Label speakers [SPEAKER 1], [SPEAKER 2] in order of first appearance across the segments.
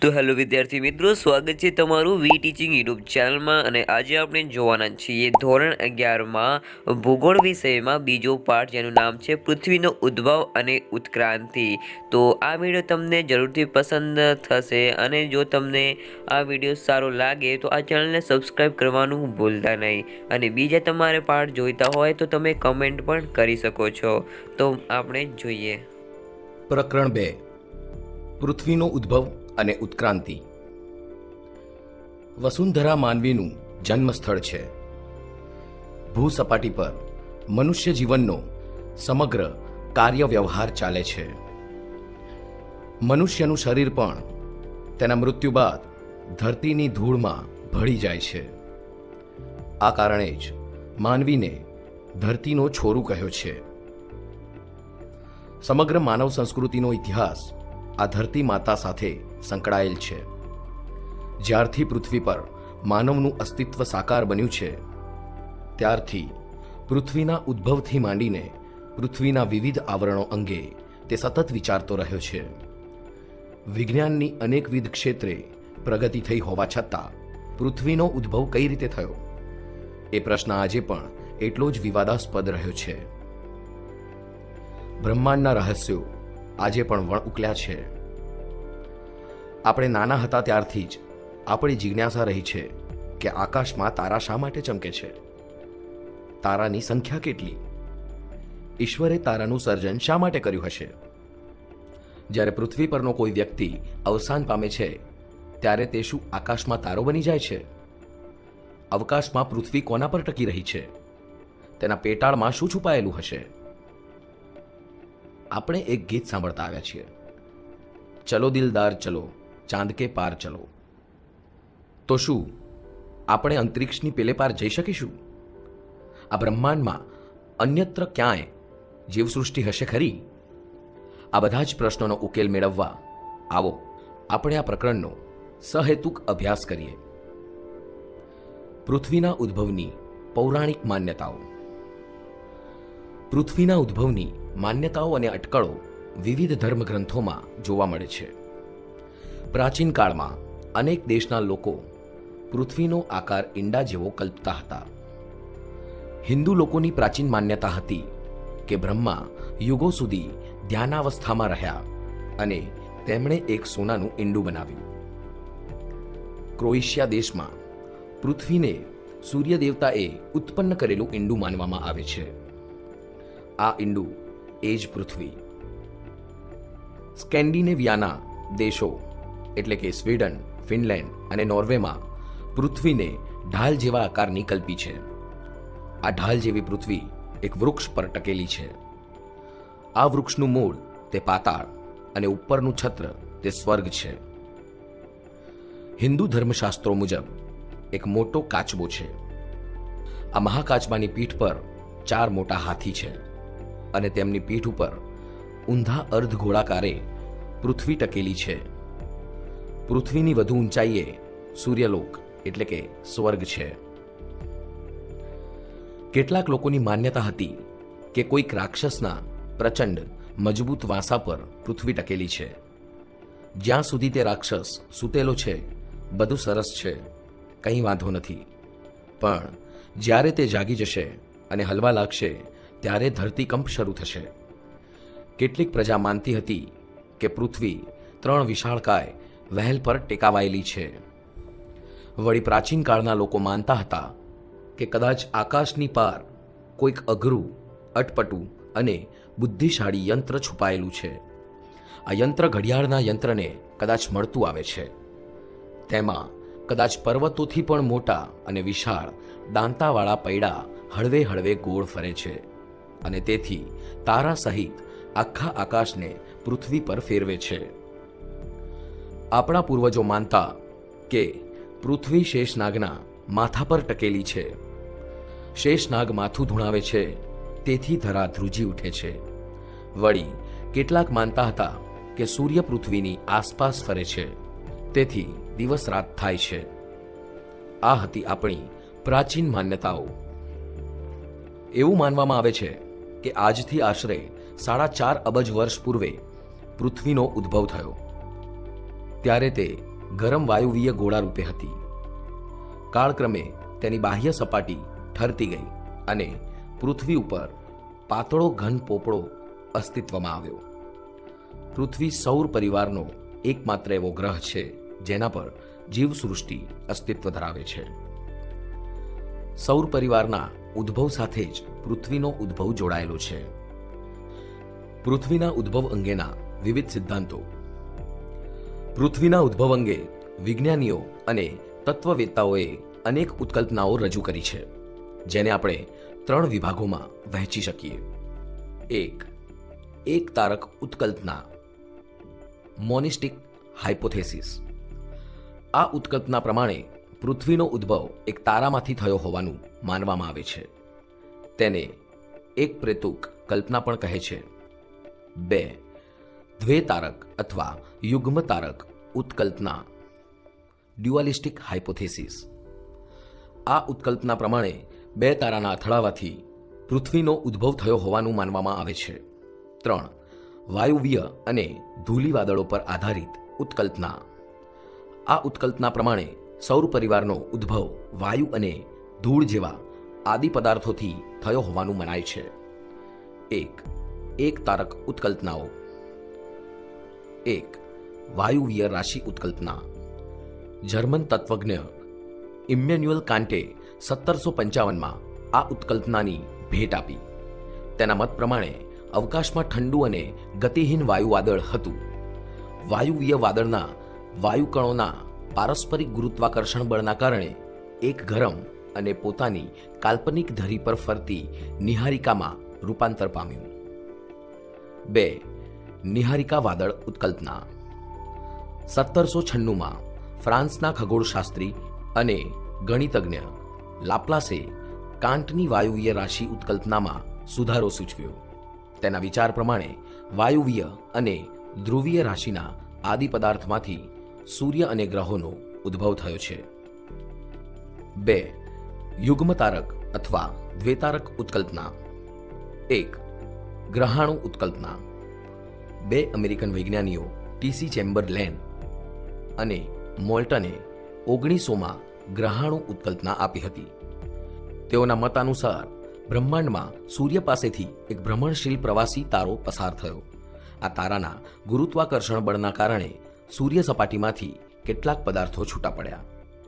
[SPEAKER 1] તો હેલો વિદ્યાર્થી મિત્રો, સ્વાગત છે તમારું વી ટીચિંગ યુટ્યુબ ચેનલમાં. અને આજે આપણે જોવાના છીએ ધોરણ 11માં ભૂગોળ વિષયમાં બીજો પાઠ, જેનું નામ છે પૃથ્વીનો ઉદ્ભવ અને ઉત્ક્રાંતિ. તો આ વિડીયો તમને જરૂરથી પસંદ થશે, અને જો તમને આ વિડીયો સારો લાગે તો આ ચેનલને સબસ્ક્રાઈબ કરવાનું ભૂલતા નહીં. અને બીજા તમારે પાઠ જોઈતા હોય તો તમે કમેન્ટ પણ કરી શકો છો. તો આપણે જોઈએ.
[SPEAKER 2] પ્રકરણ 2 પૃથ્વીનો ઉદ્ભવ અને ઉત્ક્રાંતિ. વસુંધરા માનવીનું જન્મસ્થળ છે. ભૂસપાટી પર મનુષ્ય જીવનનો સમગ્ર કાર્ય વ્યવહાર ચાલે છે. મનુષ્યનું શરીર પણ તેના મૃત્યુ બાદ ધરતીની ધૂળમાં ભળી જાય છે. આ કારણે જ માનવીને ધરતીનો છોરું કહ્યો છે. સમગ્ર માનવ સંસ્કૃતિનો ઇતિહાસ આ ધરતી માતા સાથે સંકળાયેલ છે. જ્યારથી પૃથ્વી પર માનવનું અસ્તિત્વ સાકાર બન્યું છે, ત્યારથી પૃથ્વીના ઉદ્ભવથી માંડીને પૃથ્વીના વિવિધ આવરણો અંગે તે સતત વિચારતો રહ્યો છે. વિજ્ઞાનની અનેકવિધ ક્ષેત્રે પ્રગતિ થઈ હોવા છતાં પૃથ્વીનો ઉદ્ભવ કઈ રીતે થયો, એ પ્રશ્ન આજે પણ એટલો જ વિવાદાસ્પદ રહ્યો છે. બ્રહ્માંડના રહસ્યો આજે પણ વણ ઉકલ્યા છે. આપણે નાના હતા ત્યારથી જ આપણી જિજ્ઞાસા રહી છે કે આકાશમાં તારા શા માટે ચમકે છે? તારાની સંખ્યા કેટલી? ઈશ્વરે તારાનું સર્જન શા માટે કર્યું હશે? જ્યારે પૃથ્વી પરનો કોઈ વ્યક્તિ અવસાન પામે છે, ત્યારે તે શું આકાશમાં તારો બની જાય છે? અવકાશમાં પૃથ્વી કોના પર ટકી રહી છે? તેના પેટાળમાં શું છુપાયેલું હશે? આપણે એક ગીત સાંભળતા આવ્યા છીએ, ચલો દિલદાર ચલો, ચાંદ કે પાર ચલો. તો શું આપણે અંતરિક્ષની પેલે પાર જઈ શકીશું? આ બ્રહ્માંડમાં અન્યત્ર ક્યાંય જીવસૃષ્ટિ હશે ખરી? આ બધા જ પ્રશ્નોનો ઉકેલ મેળવવા આવો આપણે આ પ્રકરણનો સહેતુક અભ્યાસ કરીએ. પૃથ્વીના ઉદ્ભવની પૌરાણિક માન્યતાઓ. પૃથ્વીના ઉદ્ભવની માન્યતાઓ અને અટકળો વિવિધ ધર્મગ્રંથોમાં જોવા મળે છે. પ્રાચીન કાળમાં અનેક દેશના લોકો પૃથ્વીનો આકાર ઈંડા જેવો કલ્પતા હતા. હિન્દુ લોકોની પ્રાચીન માન્યતા હતી કે બ્રહ્મા યુગો સુધી ધ્યાનાવસ્થામાં રહ્યા અને તેમણે એક સોનાનું ઈંડું બનાવ્યું. ક્રોએશિયા દેશમાં પૃથ્વીને સૂર્ય દેવતાએ ઉત્પન્ન કરેલું ઈંડું માનવામાં આવે છે. આ ઈંડું એ જ પૃથ્વી. સ્કેન્ડિનેવિયાના દેશો એટલે કે સ્વીડન, ફિનલેન્ડ અને નોર્વેમાં પૃથ્વીને ઢાલ જેવા આકારની કલ્પી છે. આ ઢાલ જેવી પૃથ્વી એક વૃક્ષ પર ટકેલી છે. આ વૃક્ષનું મૂળ તે પાતાળ અને ઉપરનું છત્ર તે સ્વર્ગ છે. હિન્દુ ધર્મશાસ્ત્રો મુજબ એક મોટો કાચબો છે. આ મહાકાચબાની પીઠ પર 4 મોટા હાથી છે અને તેમની પીઠ ઉપર ઊંધા અર્ધ ગોળાકારે પૃથ્વી ટકેલી છે. પૃથ્વીની વધુ ઊંચાઈએ સૂર્યલોક એટલે કે સ્વર્ગ છે. કેટલાક લોકોની માન્યતા હતી કે કોઈક રાક્ષસના પ્રચંડ મજબૂત વાંસા પર પૃથ્વી ટકેલી છે. જ્યાં સુધી તે રાક્ષસ સૂતેલો છે, બધું સરસ છે, કંઈ વાંધો નથી. પણ જ્યારે તે જાગી જશે અને હલવા લાગશે, ત્યારે ધરતીકંપ શરૂ થશે. કેટલીક પ્રજા માનતી હતી કે પૃથ્વી 3 વિશાળકાય વહેલ પર ટેકાવાયેલી છે. વળી પ્રાચીન કાળના લોકો માનતા હતા કે કદાચ આકાશની પાર કોઈક અઘરું, અટપટું અને બુદ્ધિશાળી યંત્ર છુપાયેલું છે. આ યંત્ર ઘડિયાળના યંત્રને કદાચ મળતું આવે છે. તેમાં કદાચ પર્વતોથી પણ મોટા અને વિશાળ દાંતાવાળા પૈડા હળવે હળવે ગોળ ફરે છે અને તેથી તારા સહિત આખા આકાશને પૃથ્વી પર ફેરવે છે. આપણા પૂર્વજો માનતા કે પૃથ્વી શેષનાગના માથા પર ટકેલી છે. શેષનાગ માથું ધૂણાવે છે, તેથી ધરા ધ્રુજી ઉઠે છે. વળી કેટલાક માનતા હતા કે સૂર્ય પૃથ્વીની આસપાસ ફરે છે, તેથી દિવસ રાત થાય છે. આ હતી આપણી પ્રાચીન માન્યતાઓ. એવું માનવામાં આવે છે કે આજથી આશરે 4.5 અબજ વર્ષ પૂર્વે પૃથ્વીનો ઉદ્ભવ થયો. ત્યારે તે ગરમ વાયુવીય ગોળા રૂપે હતી. કાળક્રમે તેની બાહ્ય સપાટી ઠરતી ગઈ અને પૃથ્વી ઉપર પાતળો ઘન પોપડો અસ્તિત્વમાં આવ્યો. પૃથ્વી સૌર પરિવારનો એકમાત્ર એવો ગ્રહ છે જેના પર જીવસૃષ્ટિ અસ્તિત્વ ધરાવે છે. સૌર પરિવારના ઉદ્ભવ સાથે જ પૃથ્વીનો ઉદ્ભવ જોડાયેલો છે. પૃથ્વીના ઉદ્ભવ અંગેના વિવિધ સિદ્ધાંતો. પૃથ્વીના ઉદ્ભવ અંગે વિજ્ઞાનીઓ અને તત્વવેત્તાઓએ અનેક ઉત્કલ્પનાઓ રજૂ કરી છે, જેને આપણે 3 વિભાગોમાં વહેંચી શકીએ. એક તારક ઉત્કલ્પના, મોનિસ્ટિક હાઇપોથેસિસ. આ ઉત્કલ્પના પ્રમાણે પૃથ્વીનો ઉદ્ભવ એક તારામાંથી થયો હોવાનું માનવામાં આવે છે. તેને એક પ્રેતુક કલ્પના પણ કહે છે. 2 દ્વૈતારક અથવા યુગ્મ તારક ઉત્કલ્પના, ડ્યુઆલિસ્ટિક હાઇપોથેસિસ. આ ઉત્કલ્પના પ્રમાણે 2 તારાના અથડાવાથી પૃથ્વીનો ઉદ્ભવ થયો હોવાનું માનવામાં આવે છે. 3 વાયુવીય અને ધૂલી વાદળો પર આધારિત ઉત્કલ્પના. આ ઉત્કલ્પના પ્રમાણે સૌર પરિવારનો ઉદ્ભવ વાયુ અને ધૂળ જેવા આદિ પદાર્થોથી થયો હોવાનું મનાય છે. એક તારક ઉત્કલ્પનાઓ. 1 વાયુવીય રાશિ ઉત્કલ્પના. જર્મન તત્વજ્ઞ ઇમ્મેન્યુઅલ કાન્ટે 1755માં આ ઉત્કલ્પનાની ભેટ આપી. તેના મત પ્રમાણે અવકાશમાં ઠંડુ અને ગતિહીન વાયુ વાદળ હતું. વાયુવીય વાદળના વાયુકણોના પારસ્પરિક ગુરુત્વાકર્ષણ બળના કારણે એક ગરમ અને પોતાની કાલ્પનિક ધરી પર ફરતી નિહારિકામાં રૂપાંતર પામ્યું. 2 નિહારિકા વાદળ ઉત્કલ્પના. 1796માં ફ્રાન્સના ખગોળશાસ્ત્રી અને ગણિતજ્ઞ લાપ્લાસે કાન્ટની વાયુવીય રાશિ ઉત્કલ્પનામાં સુધારો સૂચવ્યો. તેના વિચાર પ્રમાણે વાયુવીય અને ધ્રુવીય રાશિના આદિ પદાર્થમાંથી સૂર્ય અને ગ્રહોનો ઉદ્ભવ થયો છે. 2 યુગ્મ તારક અથવા દ્વૈતારક ઉત્કલ્પના. 1 ગ્રહાણુ ઉત્કલ્પના. 2 અમેરિકન વૈજ્ઞાનિકો ટીસી ચેમ્બરલેન અને મોલ્ટને 1900માં ગ્રહાણુ ઉત્કલ્પના આપી હતી. તેઓના મત અનુસાર બ્રહ્માંડમાં સૂર્ય પાસેથી એક ભ્રમણશીલ પ્રવાસી તારો પસાર થયો. આ તારાના ગુરુત્વાકર્ષણ બળના કારણે સૂર્ય સપાટીમાંથી કેટલાક પદાર્થો છૂટા પડ્યા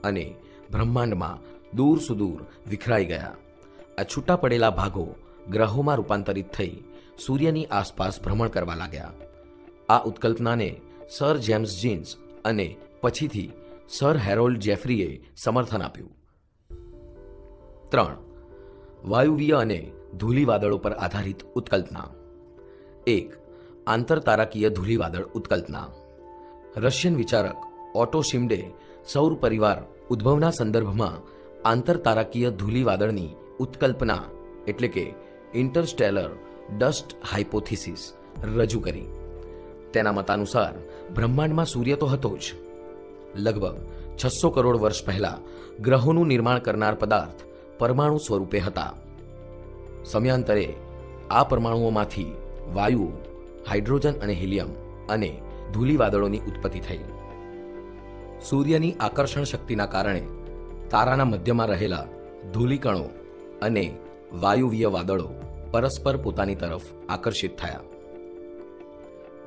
[SPEAKER 2] અને બ્રહ્માંડમાં દૂર સુદૂર વિખરાઈ ગયા. આ છૂટા પડેલા ભાગો ગ્રહોમાં રૂપાંતરિત થઈ સૂર્યની આસપાસ ભ્રમણ કરવા લાગ્યા. આ ઉત્કલ્પનાને સર જેમ્સ જીન્સ અને પછીથી સર હેરોલ્ડ જેફરીએ સમર્થન આપ્યું. 3 વાયુવીય અને ધૂલી વાદળો પર આધારિત ઉત્કલ્પના. 1 આંતરતારાકીય ધૂલી વાદળ ઉત્કલ્પના. રશિયન વિચારક ઓટો શિમડે સૌર પરિવાર ઉદ્ભવના સંદર્ભમાં આંતરતારાકીય ધૂલી વાદળની ઉત્કલ્પના એટલે કે ઇન્ટરસ્ટેલર ડસ્ટ હાઇપોથિસિસ રજૂ કરી. તેના મતાનુસાર બ્રહ્માંડમાં સૂર્ય તો હતો જ. લગભગ 600 કરોડ વર્ષ પહેલા ગ્રહોનું નિર્માણ કરનાર પદાર્થ પરમાણુ સ્વરૂપે હતા. સમયાંતરે આ પરમાણુઓમાંથી વાયુઓ, હાઇડ્રોજન અને હિલિયમ અને ધૂલી વાદળોની ઉત્પત્તિ થઈ. સૂર્યની આકર્ષણ શક્તિના કારણે તારાના મધ્યમાં રહેલા ધૂલીકણો અને વાયુવીય વાદળો પરસ્પર પોતાની તરફ આકર્ષિત થયા.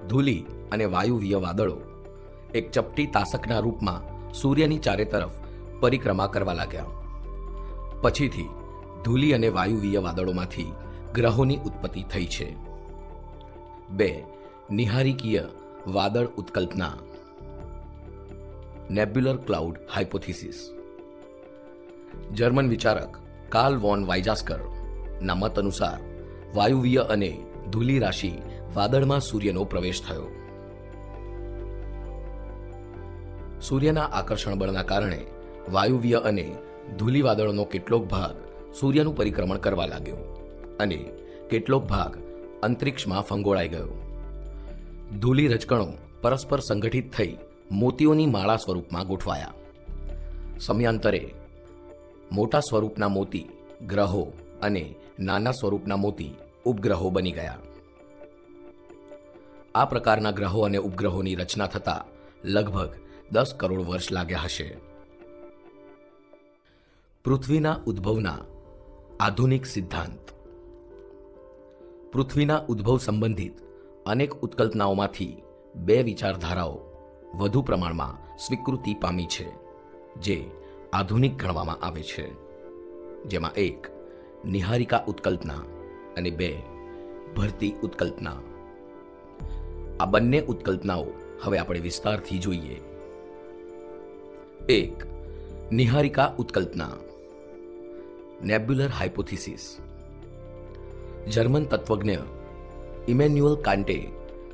[SPEAKER 2] ધૂલી અને વાયુવીય વાદળો એક ચપટી તાસકના રૂપમાં સૂર્યની ચારે તરફ પરિક્રમા કરવા લાગ્યા. પછીથી ધૂલી અને વાયુવીય વાદળોમાંથી ગ્રહોની ઉત્પત્તિ થઈ છે. 2 નિહારિકીય વાદળ ઉત્કલ્પના. નેબ્યુલર cloud hypothesis. German વિચારક Karl von વાઇજાસ્કર ના મત અનુસાર વાયુવીય અને ધૂલી રાશિ વાદળમાં સૂર્યનો પ્રવેશ થયો. સૂર્યના આકર્ષણ બળના કારણે વાયુવીય અને ધૂલી વાદળોનો કેટલોક ભાગ સૂર્યનું પરિક્રમણ કરવા લાગ્યો અને કેટલોક ભાગ અંતરિક્ષમાં ફંગોળાઈ ગયો. ધૂલી રજકણો પરસ્પર સંગઠિત થઈ મોતીઓની માળા સ્વરૂપમાં ગોઠવાયા. સમયાંતરે મોટા સ્વરૂપના મોતી ગ્રહો અને નાના સ્વરૂપના મોતી ઉપગ્રહો બની ગયા. આ પ્રકારના ગ્રહો અને ઉપગ્રહોની રચના થતાં લગભગ 10 કરોડ વર્ષ લાગ્યા હશે. પૃથ્વીના ઉદ્ભવના આધુનિક સિદ્ધાંત. પૃથ્વીના ઉદ્ભવ સંબંધિત અનેક ઉત્કલ્પનાઓમાંથી બે વિચારધારાઓ વધુ પ્રમાણમાં સ્વીકૃતિ પામી છે, જે આધુનિક ગણવામાં આવે છે, જેમાં એક નિહારિકા ઉત્કલ્પના અને બે ભરતી ઉત્કલ્પના. આ બંને ઉત્કલ્પનાઓ હવે આપણે વિસ્તારથી જોઈએ. એક, નિહારિકા ઉત્કલ્પના, નેબ્યુલર હાઇપોથિસિસ. જર્મન તત્વજ્ઞ ઇમેન્યુઅલ કાન્ટે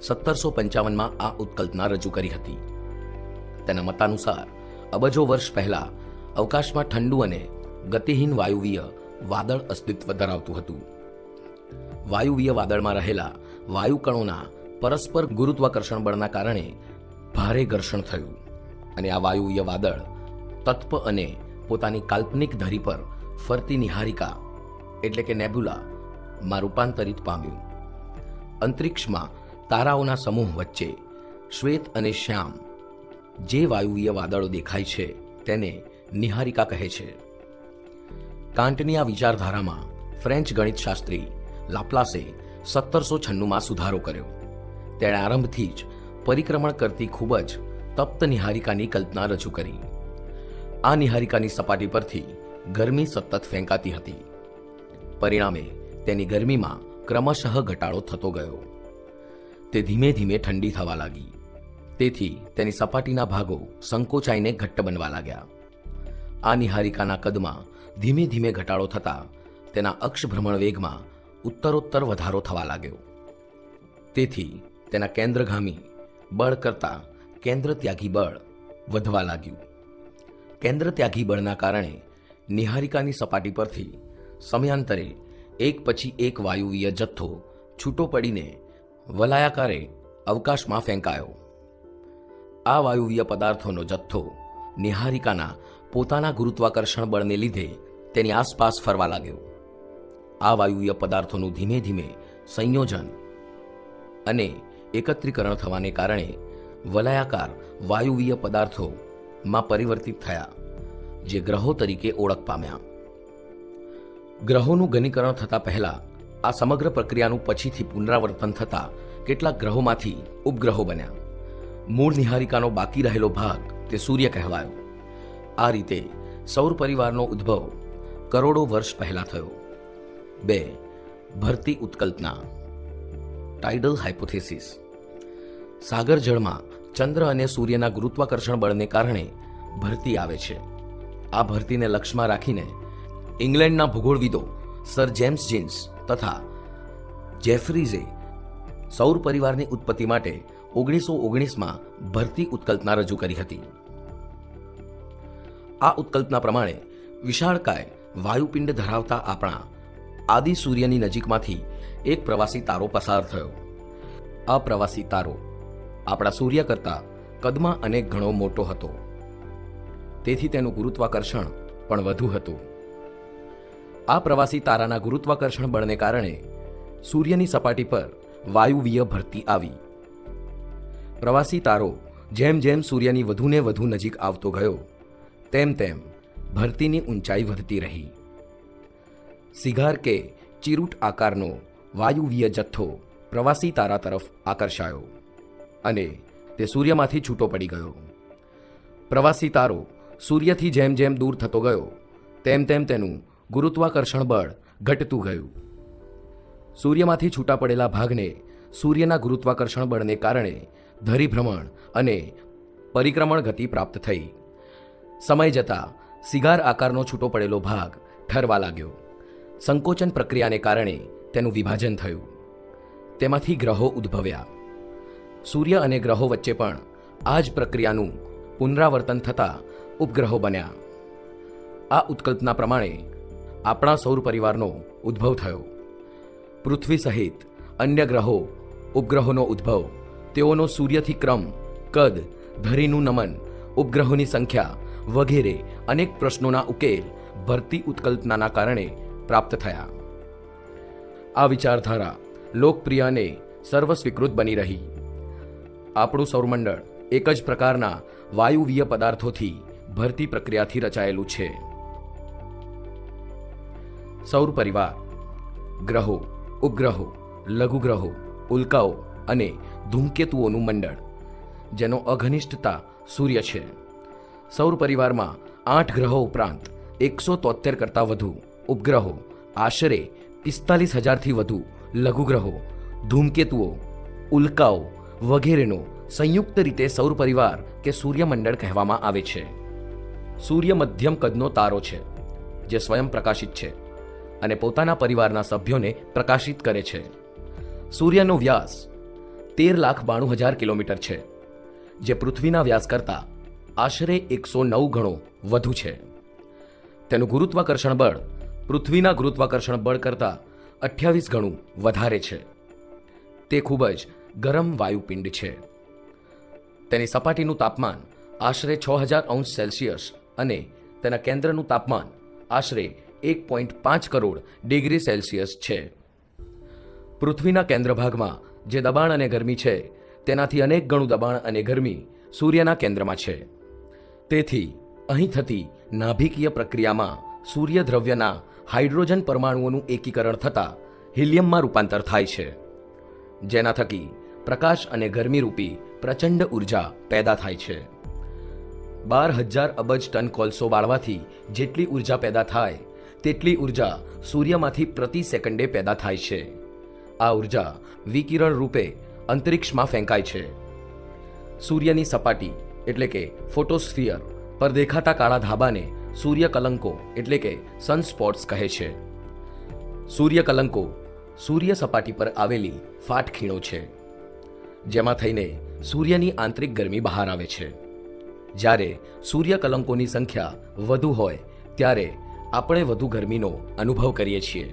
[SPEAKER 2] 1755માં આ ઉત્કલ્પના રજૂ કરી હતી. તેના મતાનુસાર અબજો વર્ષ પહેલા અવકાશમાં ઠંડુ અને ગતિહીન વાયુવીય વાદળ અસ્તિત્વ ધરાવતું હતું. વાયુવીય વાદળમાં રહેલા વાયુકણોના પરસ્પર ગુરુત્વાકર્ષણ બળના કારણે ભારે ઘર્ષણ થયું અને આ વાયુવીય વાદળ તત્વ અને પોતાની કાલ્પનિક ધરી પર ફરતી નિહારિકા એટલે કે નેબ્યુલા માં રૂપાંતરિત પામ્યું. અંતરિક્ષમાં તારાઓના સમૂહ વચ્ચે શ્વેત અને શ્યામ જે વાયુવીય વાદળો દેખાય છે તેને નિહારિકા કહે છે. કાંટની આ વિચારધારામાં ફ્રેન્ચ ગણિતશાસ્ત્રી લાપ્લાસે 1796માં સુધારો કર્યો. તેણે આરંભથી જ પરિક્રમણ કરતી ખૂબ જ તપ્ત નિહારિકાની કલ્પના રજૂ કરી. આ નિહારિકાની સપાટી પરથી ગરમી સતત ફેંકાતી હતી. પરિણામે તેની ગરમીમાં ક્રમશઃ ઘટાડો થતો ગયો. તે ધીમે ધીમે ઠંડી થવા લાગી. તેથી તેની સપાટીના ભાગો સંકોચાઈને ઘટ્ટ બનવા લાગ્યા. આ નિહારિકાના કદમાં ધીમે ધીમે ઘટાડો થતા તેના અક્ષ ભ્રમણ વેગમાં ઉત્તરોત્તર વધારો થવા લાગ્યો. તેથી તેના કેન્દ્રગામી બળ કરતાં કેન્દ્રત્યાગી બળ વધવા લાગ્યું. કેન્દ્રત્યાગી બળના કારણે નિહારિકાની સપાટી પરથી સમયાંતરે એક પછી એક વાયુવીય જથ્થો છૂટો પડીને વલાયાકારે અવકાશમાં ફેંકાયો. આ વાયુવીય પદાર્થોનો જથ્થો નિહારિકાના પોતાના ગુરુત્વાકર્ષણ બળને લીધે તેની આસપાસ ફરવા લાગ્યો. આ વાયુવીય પદાર્થોનું ધીમે ધીમે સંયોજન અને એકત્રીકરણ થવાને કારણે વલયાકાર વાયુવીય પદાર્થોમાં પરિવર્તિત થયા, જે ગ્રહો તરીકે ઓળખ પામ્યા. ગ્રહોનું ઘનીકરણ થતા પહેલા આ સમગ્ર પ્રક્રિયાનું પછીથી પુનરાવર્તન થતા કેટલાક ગ્રહોમાંથી ઉપગ્રહો બન્યા. મૂળ નિહારિકાનો બાકી રહેલો ભાગ તે સૂર્ય કહેવાયો. આ રીતે સૌર પરિવારનો ઉદ્ભવ કરોડો વર્ષ પહેલા થયો. 2. ભરતી ઉત્કલ્પના, ટાઇડલ હાઇપોથેસિસ. સાગર જળમાં ચંદ્ર અને સૂર્યના ગુરુત્વાકર્ષણ બળને કારણે ભરતી આવે છે. આ ભરતીને લક્ષ્યમાં રાખીને ઇંગ્લેન્ડના ભૂગોળવિદો સર જેમ્સ જીન્સ તથા જેફરીઝે સૌર પરિવારની ઉત્પત્તિ માટે 1919માં ભરતી ઉત્કલ્પના રજૂ કરી હતી. આ ઉત્કલ્પના પ્રમાણે વિશાળકાય વાયુપિંડ ધરાવતા આપણા આદિ સૂર્યની નજીકમાંથી એક પ્રવાસી તારો પસાર થયો. આ પ્રવાસી તારો આપણા સૂર્ય કરતાં કદમાં અનેક ગણો મોટો હતો. તેથી તેનું ગુરુત્વાકર્ષણ પણ વધુ હતું. આ પ્રવાસી તારાના ગુરુત્વાકર્ષણ બળને કારણે સૂર્યની સપાટી પર વાયુવીય ભરતી આવી. પ્રવાસી તારો જેમ જેમ સૂર્યની વધુને વધુ નજીક આવતો ગયો તેમ તેમ ભરતીની ઊંચાઈ વધતી રહી. સિગાર કે ચીરૂટ આકારનો વાયુવીય જથ્થો પ્રવાસી તારા તરફ આકર્ષાયો અને તે સૂર્યમાંથી છૂટો પડી ગયો. પ્રવાસી તારો સૂર્યથી જેમ જેમ દૂર થતો ગયો તેમ તેમ તેનું ગુરુત્વાકર્ષણ બળ ઘટતું ગયું. સૂર્યમાંથી છૂટા પડેલા ભાગને સૂર્યના ગુરુત્વાકર્ષણ બળને કારણે ધરીભ્રમણ અને પરિક્રમણ ગતિ પ્રાપ્ત થઈ. સમય જતાં સિગાર આકારનો છૂટો પડેલો ભાગ ઠરવા લાગ્યો. સંકોચન પ્રક્રિયાને કારણે તેનું વિભાજન થયું. તેમાંથી ગ્રહો ઉદ્ભવ્યા. સૂર્ય અને ગ્રહો વચ્ચે પણ આ જ પ્રક્રિયાનું પુનરાવર્તન થતાં ઉપગ્રહો બન્યા. આ ઉત્કલ્પના પ્રમાણે આપણા સૌર પરિવારનો ઉદ્ભવ થયો. પૃથ્વી સહિત અન્ય ગ્રહો ઉપગ્રહોનો ઉદ્ભવ, તેઓનો સૂર્યથી ક્રમ, કદ, ધરીનું નમન, ઉપગ્રહોની સંખ્યા વગેરે અનેક પ્રશ્નોના ઉકેલ ભરતી ઉત્કલ્પનાના કારણે પ્રાપ્ત થયા. આ વિચારધારા લોકપ્રિય અને સર્વસ્વીકૃત બની રહી. આપણું સૌરમંડળ એક જ પ્રકારના વાયુવીય પદાર્થોથી ભરતી પ્રક્રિયાથી રચાયેલું છે. સૌર પરિવાર ગ્રહો, ઉપગ્રહો, લઘુગ્રહો, ઉલ્કાઓ અને ધૂમકેતુઓનું મંડળ, જેનો અઘનિષ્ઠતા સૂર્ય છે. સૌર પરિવારમાં 8 ગ્રહો ઉપરાંત 173 કરતાં વધુ ઉપગ્રહો, આશરે 45,000થી વધુ લઘુગ્રહો, ધૂમકેતુઓ, ઉલ્કાઓ વગેરેનો સંયુક્ત રીતે સૌર પરિવાર કે સૂર્યમંડળ કહેવામાં આવે છે. સૂર્ય મધ્યમ કદનો તારો છે, જે સ્વયં પ્રકાશિત છે અને પોતાના પરિવારના સભ્યોને પ્રકાશિત કરે છે. સૂર્યનો વ્યાસ 13,92,000 કિલોમીટર છે, જે પૃથ્વીના વ્યાસ કરતાં આશરે 109 ગણો વધુ છે. તેનું ગુરુત્વાકર્ષણ બળ પૃથ્વીના ગુરુત્વાકર્ષણ બળ કરતાં 28 ગણું વધારે છે. તે ખૂબ જ ગરમ વાયુપિંડ છે. તેની સપાટીનું તાપમાન આશરે 6,000 અંશ સેલ્સિયસ અને તેના કેન્દ્રનું તાપમાન આશરે 1.5 કરોડ ડિગ્રી સેલ્સિયસ છે. પૃથ્વીના કેન્દ્ર ભાગમાં જે દબાણ અને ગરમી છે, તેનાથી અનેક ગણું દબાણ અને ગરમી સૂર્યના કેન્દ્રમાં છે. તેથી અહીં થતી નાભિકીય પ્રક્રિયામાં સૂર્ય દ્રવ્યના હાઇડ્રોજન પરમાણુઓનું એકીકરણ થતાં હિલિયમમાં રૂપાંતર થાય છે, જેના થકી પ્રકાશ અને ગરમી રૂપી પ્રચંડ ઉર્જા પેદા થાય છે. 12,000 અબજ ટન કોલસો બાળવાથી જેટલી ઉર્જા પેદા થાય, તેટલી ઉર્જા સૂર્યમાંથી પ્રતિ સેકન્ડે પેદા થાય છે. આ ઉર્જા વિકિરણ રૂપે અંતરિક્ષમાં ફેંકાય છે. સૂર્યની સપાટી એટલે કે ફોટોસ્ફિયર પર દેખાતા કાળા ધાબાને સૂર્ય કલંકો એટલે કે સનસ્પોટ્સ કહે છે. સૂર્ય કલંકો સૂર્ય સપાટી પર આવેલી ફાટખીણો છે, જેમાં થઈને સૂર્યની આંતરિક ગરમી બહાર આવે છે. જ્યારે સૂર્ય કલંકોની સંખ્યા વધુ હોય ત્યારે આપણે વધુ ગરમીનો અનુભવ કરીએ છીએ.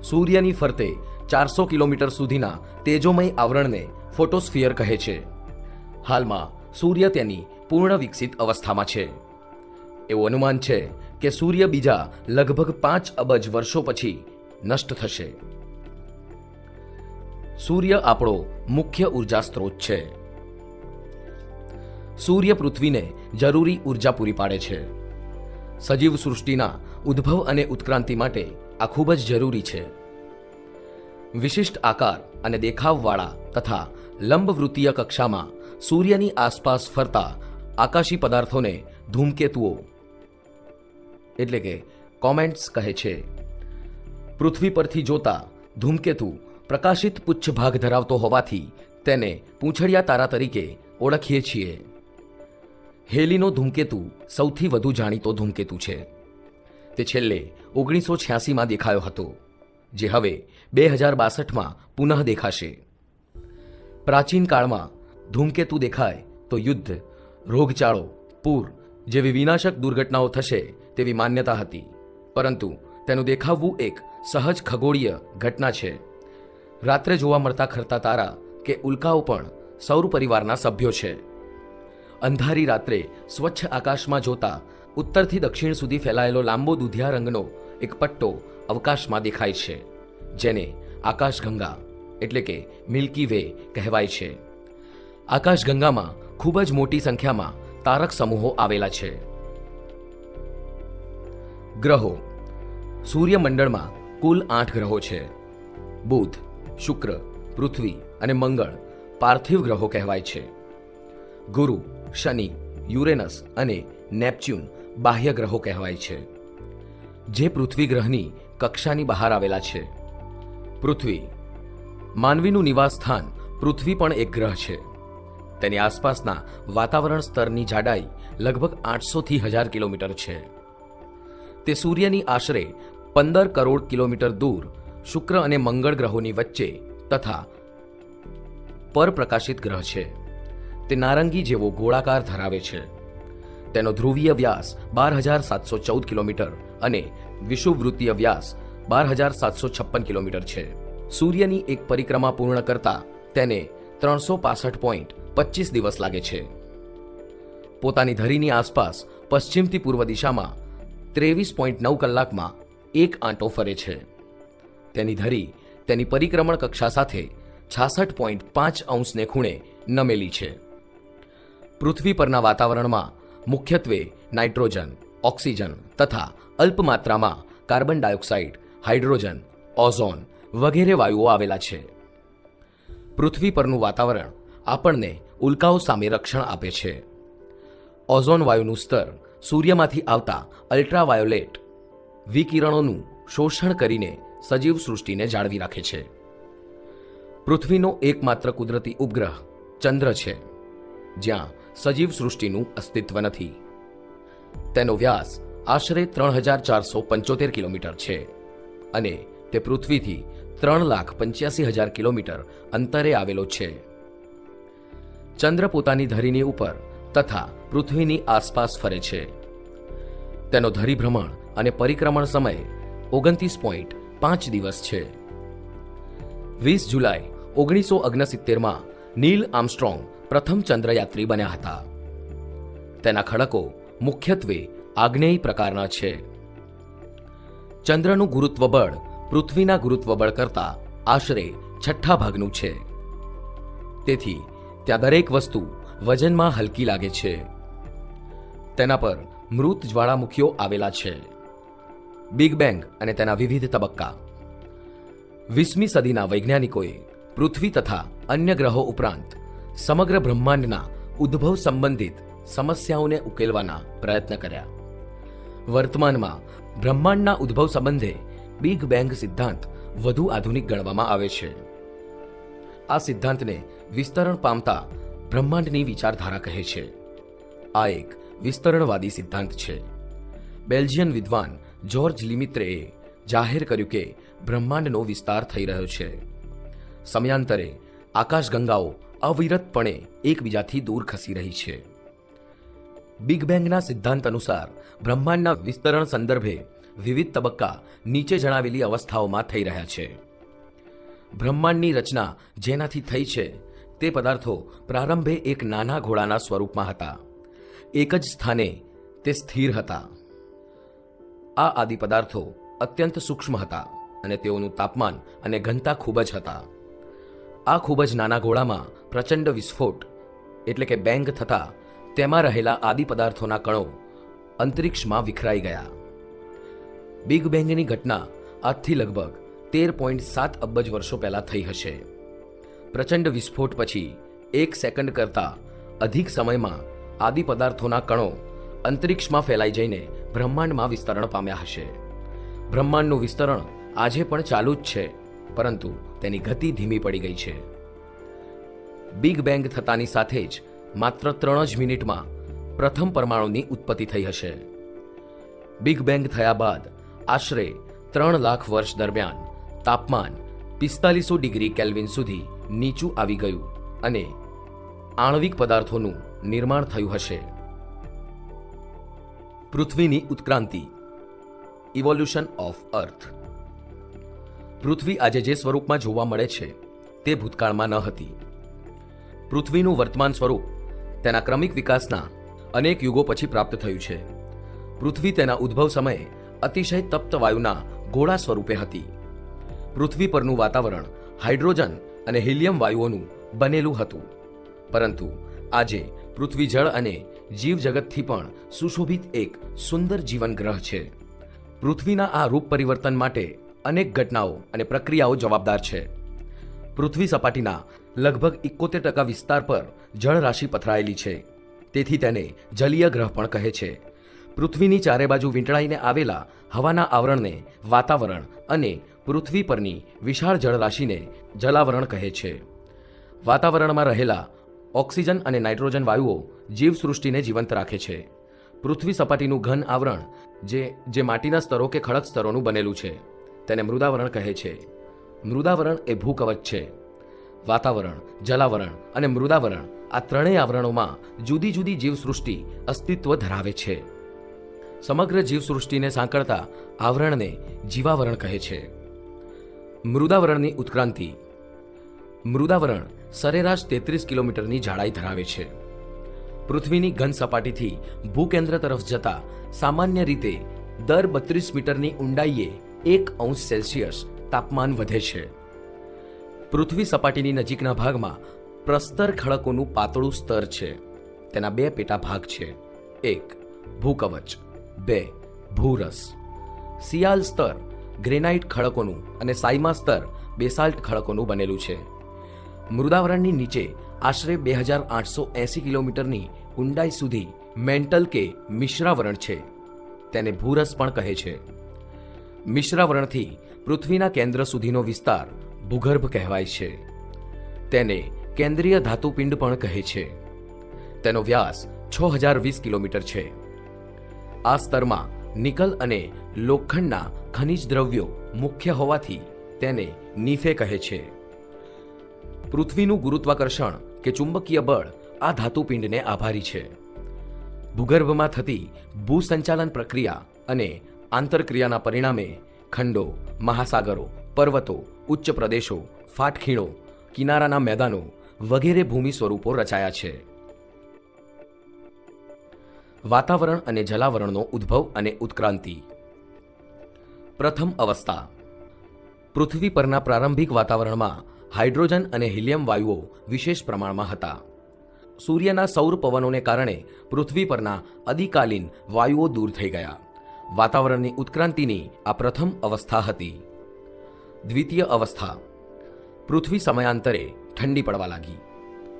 [SPEAKER 2] સૂર્યની ફરતે 400 કિલોમીટર સુધીના તેજોમય આવરણને ફોટોસ્ફિયર કહે છે. હાલમાં સૂર્ય તેની પૂર્ણ વિકસિત અવસ્થામાં છે. એવું અનુમાન છે કે સૂર્ય બીજા લગભગ 5 અબજ વર્ષો પછી નષ્ટ થશે. સૂર્ય આપણો મુખ્ય ઉર્જા સ્ત્રોત છે. સૂર્ય પૃથ્વીને જરૂરી ઉર્જા પૂરી પાડે છે. સજીવ સૃષ્ટિના ઉદ્ભવ અને ઉત્ક્રાંતિ માટે આ ખૂબ જ જરૂરી છે. વિશિષ્ટ આકાર અને દેખાવવાળા તથા લંબવૃત્તીય કક્ષામાં સૂર્યની આસપાસ ફરતા આકાશી પદાર્થોને ધૂમકેતુઓ એટલે કે કોમેટ્સ કહે છે. પૃથ્વી પરથી જોતા ધૂમકેતુ પ્રકાશિત પુચ્છ ભાગ ધરાવતો હોવાથી તેને પૂંછડિયા તારા તરીકે ઓળખીએ છીએ. હેલીનો ધૂમકેતુ સૌથી વધુ જાણીતો ધૂમકેતુ છે. તે છેલ્લે 1986માં દેખાયો હતો, જે હવે 2062માં પુનઃ દેખાશે. પ્રાચીન કાળમાં ધૂમકેતુ દેખાય તો યુદ્ધ, રોગચાળો, પૂર જેવી વિનાશક દુર્ઘટનાઓ થશે તેવી માન્યતા હતી. પરંતુ તેનું દેખાવવું એક સહજ ખગોળીય ઘટના છે. રાત્રે જોવા મળતા ખરતા તારા કે ઉલ્કાઓ પણ સૌર પરિવારના સભ્યો છે. અંધારી રાત્રે સ્વચ્છ આકાશમાં જોતા ઉત્તરથી દક્ષિણ સુધી ફેલાયેલો લાંબો દૂધિયા રંગનો એક પટ્ટો અવકાશમાં દેખાય છે, જેને આકાશગંગા એટલે કે મિલ્કી વે કહેવાય છે. આકાશગંગામાં ખૂબ જ મોટી સંખ્યામાં તારક સમૂહો આવેલા છે. ગ્રહો. સૂર્યમંડળમાં કુલ 8 ગ્રહો છે. બુધ, શુક્ર, પૃથ્વી અને મંગળ પાર્થિવ ગ્રહો કહેવાય છે. ગુરુ, શનિ, યુરેનસ અને નેપચ્યુન બાહ્ય ગ્રહો કહેવાય છે, જે પૃથ્વી ગ્રહની કક્ષાની બહાર આવેલા છે. પૃથ્વી. માનવીનું નિવાસ સ્થાન પૃથ્વી પણ એક ગ્રહ છે. તેની આસપાસના વાતાવરણ સ્તરની જાડાઈ લગભગ 800થી 1000 કિલોમીટર છે. તે સૂર્યની આશરે 15 કરોડ કિલોમીટર દૂર શુક્ર અને મંગળ ગ્રહોની વચ્ચે તથા પરપ્રકાશિત ગ્રહ છે. તે નારંગી જેવો ગોળાકાર ધરાવે છે. તેનો ધ્રુવીય વ્યાસ 12,714 કિલોમીટર અને વિષુવવૃત્તીય વ્યાસ 12,756 કિલોમીટર છે. સૂર્યની એક પરિક્રમા પૂર્ણ કરતા તેને 365.25 દિવસ લાગે છે. પોતાની ધરીની આસપાસ પશ્ચિમથી પૂર્વ દિશામાં 23.9 કલાકમાં એક આંટો ફરે છે. તેની ધરી તેની પરિક્રમણ કક્ષા સાથે 66.5 અંશને ખૂણે નમેલી છે. પૃથ્વી પરના વાતાવરણમાં મુખ્યત્વે નાઇટ્રોજન, ઓક્સિજન તથા અલ્પ માત્રામાં કાર્બન ડાયોક્સાઇડ, હાઇડ્રોજન, ઓઝોન વગેરે વાયુઓ આવેલા છે. પૃથ્વી પરનું વાતાવરણ આપણને ઉલ્કાઓ સામે રક્ષણ આપે છે. ઓઝોન વાયુનું સ્તર સૂર્યમાંથી આવતા અલ્ટ્રાવાયોલેટ વિકિરણોનું શોષણ કરીને સજીવ સૃષ્ટિને જાળવી રાખે છે. પૃથ્વીનો એકમાત્ર કુદરતી ઉપગ્રહ ચંદ્ર છે, જ્યાં સજીવ સૃષ્ટિનું અસ્તિત્વ નથી. તેનો વ્યાસ આશરે 3475 કિલોમીટર છે અને તે પૃથ્વીથી 3,85,000 કિલોમીટર અંતરે આવેલો છે. ચંદ્ર પોતાની ધરીની ઉપર તથા પૃથ્વીની આસપાસ ફરે છે. તેનો ધરીભ્રમણ અને પરિક્રમણ સમય 29.5 દિવસ છે. 20 જુલાઈ 1969માં નીલ આર્મસ્ટ્રોંગ પ્રથમ ચંદ્રયાત્રી બન્યા હતા. તેના ખડકો મુખ્યત્વે આગ્નેય પ્રકારના છે. ચંદ્રનું ગુરુત્વ બળ પૃથ્વીના ગુરુત્વ બળ કરતાં આશરે 6 ભાગનું છે. તેથી ત્યાં દરેક વસ્તુ વજનમાં હલકી લાગે છે. તેના પર મૃત જ્વાળામુખીઓ આવેલા છે. બિગ બેંગ અને તેના વિવિધ તબક્કા. 20મી સદીના વૈજ્ઞાનિકોએ પૃથ્વી તથા અન્ય ગ્રહો ઉપરાંત સમગ્ર બ્રહ્માંડના ઉદ્ભવ સંબંધિત સમસ્યાઓને ઉકેલવાના પ્રયત્ન કર્યા. વર્તમાનમાં બ્રહ્માંડના ઉદ્ભવ સંબંધે બિગ બેંગ સિદ્ધાંત વધુ આધુનિક ગણવામાં આવે છે. આ સિદ્ધાંતને વિસ્તરણ પામતા બ્રહ્માંડની વિચારધારા કહે છે. આ એક વિસ્તરણવાદી સિદ્ધાંત છે. બેલ્જિયન વિદ્વાન જ્યોર્જ લિમિત્રેએ જાહેર કર્યું કે બ્રહ્માંડનો વિસ્તાર થઈ રહ્યો છે. સમયાંતરે આકાશગંગાઓ અવિરતપણે એકબીજાથી દૂર ખસી રહી છે. બિગ બેંગના સિદ્ધાંત અનુસાર બ્રહ્માંડના વિસ્તરણ સંદર્ભે વિવિધ તબક્કા નીચે જણાવેલી અવસ્થાઓમાં થઈ રહ્યા છે. બ્રહ્માંડની રચના જેનાથી થઈ છે તે પદાર્થો પ્રારંભે એક નાના ગોળાના સ્વરૂપમાં હતા. એક જ સ્થાને તે સ્થિર હતા. આ આદિ પદાર્થો અત્યંત સૂક્ષ્મ હતા અને તેઓનું તાપમાન અને ઘનતા ખૂબ જ હતા. આ ખૂબ જ નાના ગોળામાં પ્રચંડ વિસ્ફોટ એટલે કે બેંગ થતા તેમાં રહેલા આદિ પદાર્થોના કણો અંતરિક્ષમાં વિખરાઈ ગયા. બિગ બેંગની ઘટના આજથી લગભગ 13.7 અબજ વર્ષો પહેલા થઈ હશે. પ્રચંડ વિસ્ફોટ પછી 1 સેકન્ડ કરતાં અધિક સમયમાં આદિ પદાર્થોના કણો અંતરિક્ષમાં ફેલાઈ જઈને બ્રહ્માંડમાં વિસ્તરણ પામ્યા હશે. બ્રહ્માંડનું વિસ્તરણ આજે પણ ચાલુ જ છે, પરંતુ તેની ગતિ ધીમી પડી ગઈ છે. બિગ બેંગ થતાની સાથે જ માત્ર 3 જ મિનિટમાં પ્રથમ પરમાણુની ઉત્પત્તિ થઈ હશે. બિગ બેંગ થયા બાદ આશરે 3 લાખ વર્ષ દરમિયાન તાપમાન 4500 ડિગ્રી કેલ્વિન સુધી નીચું આવી ગયું અને આણ્વિક પદાર્થોનું નિર્માણ થયું હશે. પૃથ્વીની ઉત્ક્રાંતિ, ઇવોલ્યુશન ઓફ અર્થ. પૃથ્વી આજે જે સ્વરૂપમાં જોવા મળે છે તે ભૂતકાળમાં ન હતી. પૃથ્વીનું વર્તમાન સ્વરૂપ તેના ક્રમિક વિકાસના અનેક યુગો પછી પ્રાપ્ત થયું છે. પૃથ્વી તેના ઉદ્ભવ સમયે અતિશય તપ્ત વાયુના ગોળા સ્વરૂપે હતી. પૃથ્વી પરનું વાતાવરણ હાઇડ્રોજન અને હિલિયમ વાયુઓનું બનેલું હતું. પરંતુ આજે પૃથ્વી જળ અને જીવજગતથી પણ સુશોભિત એક સુંદર જીવન ગ્રહ છે. પૃથ્વીના આ રૂપ પરિવર્તન માટે અનેક ઘટનાઓ અને પ્રક્રિયાઓ જવાબદાર છે. પૃથ્વી સપાટીના લગભગ 71% વિસ્તાર પર જળરાશિ પથરાયેલી છે. તેથી તેને જલીય ગ્રહ પણ કહે છે. પૃથ્વીની ચારે બાજુ વીંટળાઈને આવેલા હવાના આવરણને વાતાવરણ અને પૃથ્વી પરની વિશાળ જળરાશિને જલાવરણ કહે છે. વાતાવરણમાં રહેલા ઓક્સિજન અને નાઇટ્રોજન વાયુઓ જીવસૃષ્ટિને જીવંત રાખે છે. પૃથ્વી સપાટીનું ઘન આવરણ જે માટીના સ્તરો કે ખડક સ્તરોનું બનેલું છે તેને મૃદાવરણ કહે છે. મૃદાવરણ એ ભૂકવચ છે. વાતાવરણ, જલાવરણ અને મૃદાવરણ આ ત્રણેય આવરણોમાં જુદી જુદી જીવસૃષ્ટિ અસ્તિત્વ ધરાવે છે. સમગ્ર જીવસૃષ્ટિને સાંકળતા આવરણને જીવાવરણ કહે છે. મૃદાવરણની ઉત્ક્રાંતિ. મૃદાવરણ સરેરાશ 33 કિલોમીટરની જાડાઈ ધરાવે છે. પૃથ્વીની ઘન સપાટીથી ભૂકેન્દ્ર તરફ જતા સામાન્ય રીતે દર 32 મીટરની ઊંડાઈએ 1°C તાપમાન વધે છે. પૃથ્વી સપાટીની નજીકના ભાગમાં પ્રસ્તર ખડકોનું પાતળું સ્તર છે. તેના બે પેટા ભાગ છે. 1. ભૂકવચ. 2. ભૂરસ. સિયાલ સ્તર ગ્રેનાઇટ ખડકોનું અને સાઇમા સ્તર બેસાલ્ટ ખડકોનું બનેલું છે. મૃદાવરણની નીચે આશરે 2880 કિલોમીટરની ઊંડાઈ સુધી મેન્ટલ કે મિશ્રાવરણ છે. તેને ભૂરસ પણ કહે છે. મિશ્રાવરણથી પૃથ્વીના કેન્દ્ર સુધીનો વિસ્તાર ભૂગર્ભ કહેવાય છે. તેને કેન્દ્રીય ધાતુપિંડ પણ કહે છે. તેનો વ્યાસ 6020 કિલોમીટર છે. આ સ્તરમાં નિકલ અને લોખંડના ખનિજ દ્રવ્યો મુખ્ય હોવાથી તેને નીફે કહે છે. પૃથ્વીનું ગુરુત્વાકર્ષણ કે ચુંબકીય બળ આ ધાતુપિંડને આભારી છે. ભૂગર્ભમાં થતી ભૂસંચાલન પ્રક્રિયા અને આંતરક્રિયાના પરિણામે ખંડો, મહાસાગરો, પર્વતો, ઉચ્ચ પ્રદેશો, ફાટખીણો, કિનારાના મેદાનો વગેરે ભૂમિ સ્વરૂપો રચાયા છે. વાતાવરણ અને જલાવરણનો ઉદ્ભવ અને ઉત્ક્રાંતિ. પ્રથમ અવસ્થા. પૃથ્વી પરના પ્રારંભિક વાતાવરણમાં હાઇડ્રોજન અને હિલિયમ વાયુઓ વિશેષ પ્રમાણમાં હતા. સૂર્યના સૌર પવનોને કારણે પૃથ્વી પરના અદિકાલીન વાયુઓ દૂર થઈ ગયા. વાતાવરણની ઉત્ક્રાંતિની આ પ્રથમ અવસ્થા હતી. દ્વિતીય અવસ્થા. પૃથ્વી સમયાંતરે ઠંડી પડવા લાગી.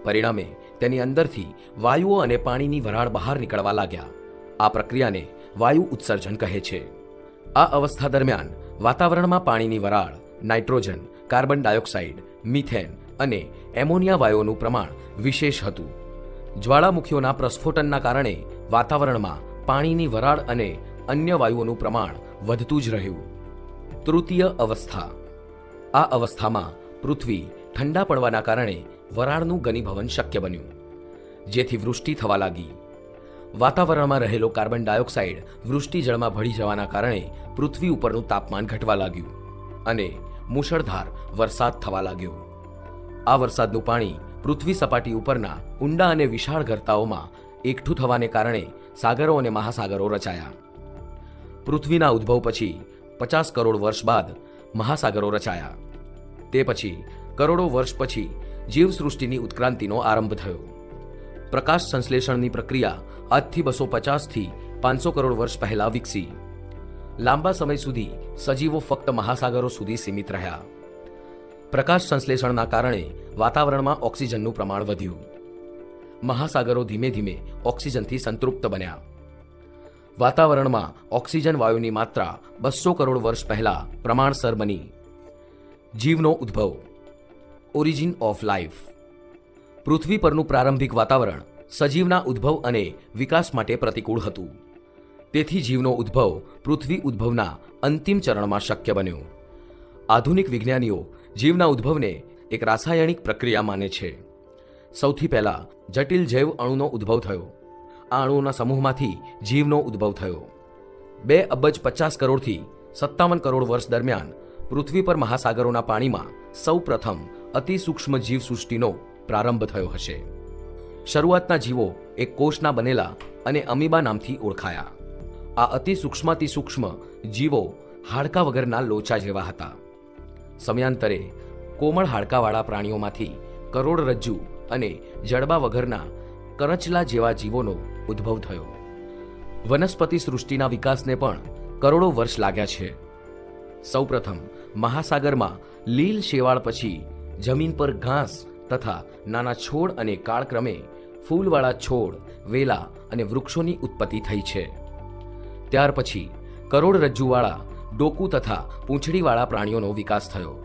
[SPEAKER 2] પરિણામે તેની અંદરથી વાયુઓ અને પાણીની વરાળ બહાર નીકળવા લાગ્યા. આ પ્રક્રિયાને વાયુ ઉત્સર્જન કહે છે. આ અવસ્થા દરમિયાન વાતાવરણમાં પાણીની વરાળ, નાઇટ્રોજન, કાર્બન ડાયોક્સાઇડ, મિથેન અને એમોનિયા વાયુઓનું પ્રમાણ વિશેષ હતું. જ્વાળામુખીઓના પ્રસ્ફોટનના કારણે વાતાવરણમાં પાણીની વરાળ અને અન્ય વાયુઓનું પ્રમાણ વધતું જ રહ્યું. તૃતીય અવસ્થા. આ અવસ્થામાં પૃથ્વી ઠંડા પડવાના કારણે વરાળનું ઘનીભવન શક્ય બન્યું, જેથી વૃષ્ટિ થવા લાગી. વાતાવરણમાં રહેલો કાર્બન ડાયોક્સાઇડ વૃષ્ટિજળમાં ભળી જવાના કારણે પૃથ્વી ઉપરનું તાપમાન ઘટવા લાગ્યું અને મુશળધાર વરસાદ થવા લાગ્યો. આ વરસાદનું પાણી પૃથ્વી સપાટી ઉપરના ઊંડા અને વિશાળ ગર્તાઓમાં એકઠું થવાને કારણે સાગરો અને મહાસાગરો રચાયા. પૃથ્વીના ઉદ્ભવ પછી 50 કરોડ વર્ષ બાદ મહાસાગરો રચાયા. તે પછી કરોડો વર્ષ પછી જીવસૃષ્ટિની ઉત્ક્રાંતિનો આરંભ થયો. પ્રકાશ સંશ્લેષણની પ્રક્રિયા આજથી 250 થી 500 કરોડ વર્ષ પહેલા વિકસી. લાંબા સમય સુધી સજીવો ફક્ત મહાસાગરો સુધી સીમિત રહ્યા. પ્રકાશ સંશ્લેષણના કારણે વાતાવરણમાં ઓક્સિજનનું પ્રમાણ વધ્યું. મહાસાગરો ધીમે ધીમે ઓક્સિજનથી સંતૃપ્ત બન્યા. વાતાવરણમાં ઓક્સિજન વાયુની માત્રા 200 કરોડ વર્ષ પહેલા પ્રમાણસર બની. જીવનો ઉદ્ભવ. Origin of life. પૃથ્વી પરનું પ્રારંભિક વાતાવરણ સજીવના ઉદ્ભવ અને વિકાસ માટે પ્રતિકૂળ હતું. તેથી જીવનો ઉદ્ભવ પૃથ્વી ઉદ્ભવના અંતિમ ચરણમાં શક્ય બન્યો. આધુનિક વિજ્ઞાનીઓ જીવના ઉદ્ભવને એક રાસાયણિક પ્રક્રિયા માને છે. સૌથી પહેલા જટિલ જૈવ અણુનો ઉદ્ભવ થયો. આ અણુઓના સમૂહમાંથી જીવનો ઉદ્ભવ થયો. 2 અબજ 50 કરોડથી 57 કરોડ વર્ષ દરમિયાન પૃથ્વી પર મહાસાગરોના પાણીમાં સૌ પ્રથમ અતિ સૂક્ષ્મ જીવસૃષ્ટિનો પ્રારંભ થયો હશે. શરૂઆતના જીવો એક કોષના બનેલા અને અમીબા નામથી ઓળખાયા. આ અતિ સૂક્ષ્માતિ સૂક્ષ્મ જીવો હાડકા વગરના લોચા જેવા હતા. સમયાંતરે કોમળ હાડકાવાળા પ્રાણીઓમાંથી કરોડરજ્જુ અને જડબા વગરના કરચલા જેવા જીવોનો ઉદ્ભવ થયો. વનસ્પતિ સૃષ્ટિના વિકાસને પણ કરોડો વર્ષ લાગ્યા છે. સૌપ્રથમ મહાસાગરમાં લીલ શેવાળ, પછી જમીન પર ઘાસ તથા નાના છોડ અને કાળક્રમે ફૂલવાળા છોડ, વેલા અને વૃક્ષોની ઉત્પત્તિ થઈ છે. ત્યાર પછી કરોડરજ્જુવાળા ડોકુ તથા પૂંછડીવાળા પ્રાણીઓનો વિકાસ થયો.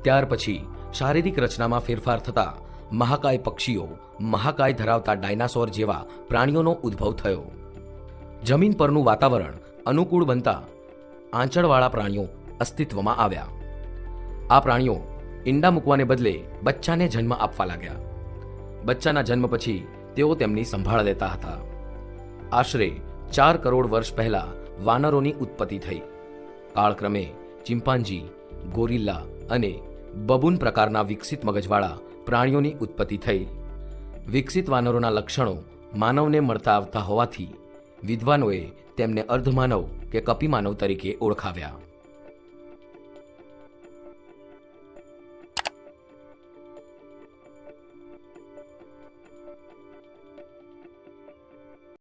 [SPEAKER 2] ત્યાર પછી શારીરિક રચનામાં ફેરફાર થતા મહાકાય પક્ષીઓ, મહાકાય ધરાવતા ડાયનાસોર જેવા પ્રાણીઓનો ઉદ્ભવ થયો. જમીન પરનું વાતાવરણ અનુકૂળ બનતા આંચળવાળા પ્રાણીઓ અસ્તિત્વમાં આવ્યા. આ પ્રાણીઓ ઈંડા મૂકવાને બદલે બચ્ચાને જન્મ આપવા લાગ્યા. બચ્ચાના જન્મ પછી તેઓ તેમની સંભાળ લેતા હતા. આશરે 4 કરોડ વર્ષ પહેલા વાનરોની ઉત્પત્તિ થઈ. કાળક્રમે ચિમ્પાન્જી, ગોરિલ્લા અને બબૂન પ્રકારના વિકસિત મગજવાળા પ્રાણીઓની ઉત્પત્તિ થઈ. વિકસિત વાનરોના લક્ષણો માનવને મળતા આવતા હોવાથી વિદ્વાનોએ તેમને અર્ધમાનવ કે કપીમાનવ તરીકે ઓળખાવ્યા.